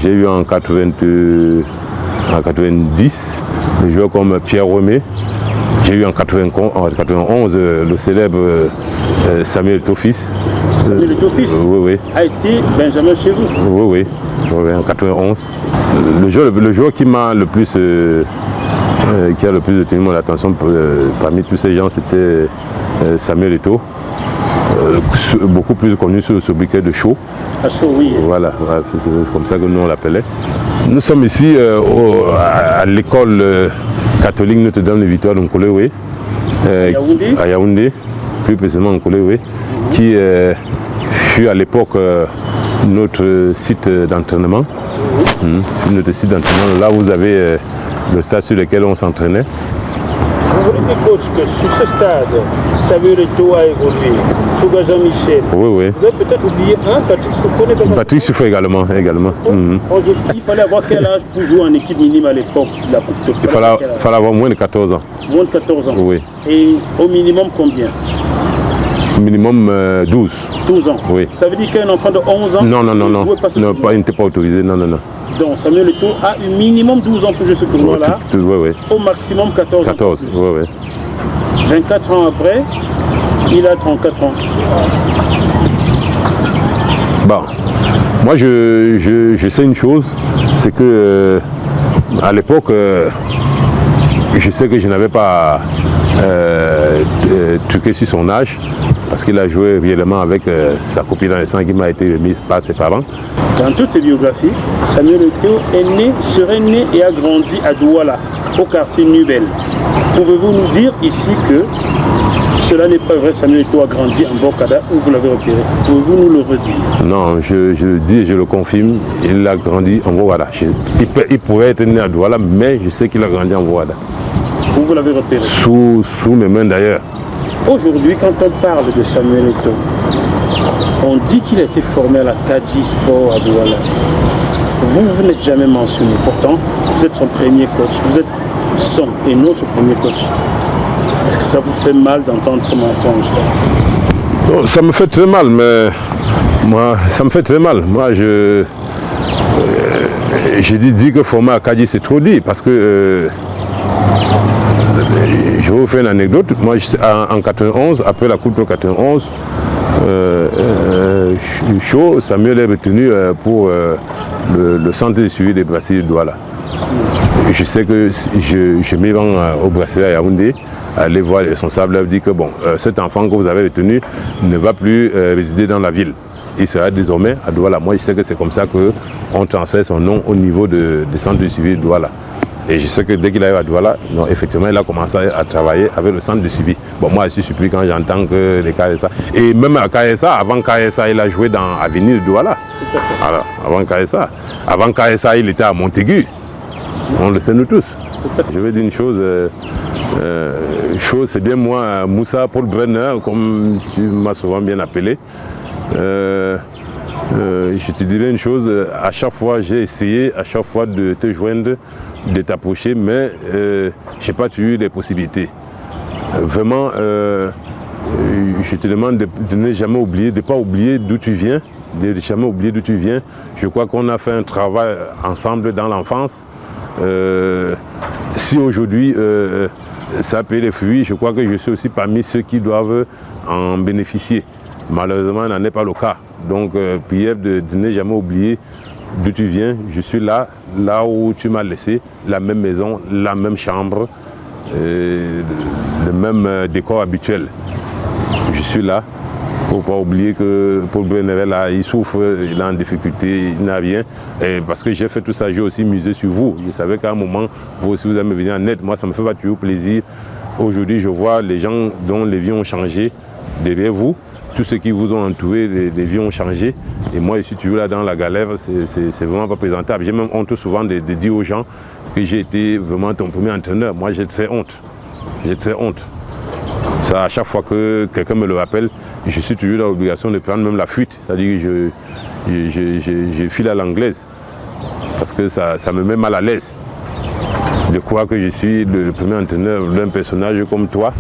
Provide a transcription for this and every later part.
J'ai eu en 90 des joueurs comme Pierre Romé. J'ai eu en 91 le célèbre Samuel Eto'o-Fils. Samuel Eto'o-Fils oui. A été Benjamin chez vous? Oui, en 91. Le joueur qui m'a le plus qui a le plus retenu mon attention parmi tous ces gens, c'était Samuel Eto'o, beaucoup plus connu sur le sobriquet de Chaud. À Chaud, oui. Voilà, c'est comme ça que nous on l'appelait. Nous sommes ici à l'école catholique Notre-Dame de Victoire de Nkolewe, à Yaoundé, plus précisément Nkolewe, qui fut à l'époque notre site d'entraînement. Notre site d'entraînement, là vous avez le stade sur lequel on s'entraînait. Vous voulez dire, coach, que sur ce stade, Samuel Eto'o a évolué, Souga Jean-Michel. Oui. Vous avez peut-être oublié Patrick Soufou. Patrick Soufou également. Il fallait avoir quel âge pour jouer en équipe minime à l'époque de la Coupe de France? Il fallait avoir moins de 14 ans. Moins de 14 ans? Oui. Et au minimum combien? Minimum 12. 12 ans? Oui. Ça veut dire qu'un enfant de 11 ans Non, il n'était pas autorisé, non. Donc Samuel Eto'o a eu minimum 12 ans pour jouer ce tournoi-là. Oui. Au maximum 14 ans. 14, oui. 24 ans après, il a 34 ans. Bon, moi je sais une chose, c'est que à l'époque, je sais que je n'avais pas truqué sur son âge, parce qu'il a joué réellement avec sa copine adolescente qui m'a été remise par ses parents. Dans toutes ses biographies, Samuel Eto'o serait né et a grandi à Douala, au quartier Nubel. Pouvez-vous nous dire ici que cela n'est pas vrai, Samuel Eto'o a grandi en Bokada, où vous l'avez repéré? Pouvez-vous nous le redire? Non, je le dis et je le confirme, il a grandi en Bokada. Il pourrait être né à Douala, mais je sais qu'il a grandi en Bokada. Où vous l'avez repéré? Sous mes mains d'ailleurs. Aujourd'hui, quand on parle de Samuel Eto'o, on dit qu'il a été formé à la Kadji Sport à Douala. Vous n'êtes jamais mentionné. Pourtant, vous êtes son premier coach. Vous êtes son et notre premier coach. Est-ce que ça vous fait mal d'entendre ce mensonge-là? Non, ça me fait très mal, mais ça me fait très mal. Moi, je dis que former à Kadji, c'est trop dit, parce que je vais vous faire une anecdote. Moi, en 91, après la Coupe de 91, Chaud, Samuel est retenu pour le centre de suivi des bracelets de Douala. Je sais que je me rends au bracelet à Yaoundé, aller voir les responsables, leur dire que bon, cet enfant que vous avez retenu ne va plus résider dans la ville. Il sera désormais à Douala. Moi, je sais que c'est comme ça qu'on transfère son nom au niveau des centres de suivi de Douala. Et je sais que dès qu'il arrive à Douala, non, effectivement, il a commencé à travailler avec le centre de suivi. Bon, moi, je suis surpris quand j'entends que les KSA... Et même à KSA, avant KSA, il a joué dans Avenir de Douala. Alors, avant KSA, il était à Montaigu. On le sait nous tous. Je vais dire une chose, c'est bien moi, Moussa Paul Brenner, comme tu m'as souvent bien appelé. Je te dirais une chose, à chaque fois j'ai essayé de te joindre, de t'approcher, mais je n'ai pas eu les possibilités. Vraiment, je te demande de ne jamais oublier, de ne pas oublier d'où tu viens, Je crois qu'on a fait un travail ensemble dans l'enfance. Si aujourd'hui ça paye les fruits, je crois que je suis aussi parmi ceux qui doivent en bénéficier. Malheureusement, il n'en est pas le cas. Donc, Pierre, de ne jamais oublier d'où tu viens. Je suis là où tu m'as laissé, la même maison, la même chambre, le même décor habituel. Je suis là. Il ne faut pas oublier que Paul Brenner, là, il souffre, il est en difficulté, il n'a rien. Et parce que j'ai fait tout ça, j'ai aussi misé sur vous. Je savais qu'à un moment, vous aussi, vous allez me venir en aide. Moi, ça me fait pas toujours plaisir. Aujourd'hui, je vois les gens dont les vies ont changé derrière vous. Tous ceux qui vous ont entouré, les vies ont changé. Et moi, je suis toujours là dans la galère, c'est vraiment pas présentable. J'ai même honte souvent de dire aux gens que j'ai été vraiment ton premier entraîneur. Moi, j'ai très honte. Ça, à chaque fois que quelqu'un me le rappelle, je suis toujours dans l'obligation de prendre même la fuite. C'est-à-dire que je file à l'anglaise. Parce que ça me met mal à l'aise. De croire que je suis le premier entraîneur d'un personnage comme toi.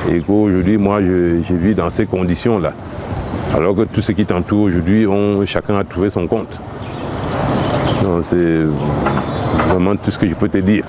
Et qu'aujourd'hui, moi, je vis dans ces conditions-là. Alors que tous ceux qui t'entourent aujourd'hui, chacun a trouvé son compte. Non, Donc c'est vraiment tout ce que je peux te dire.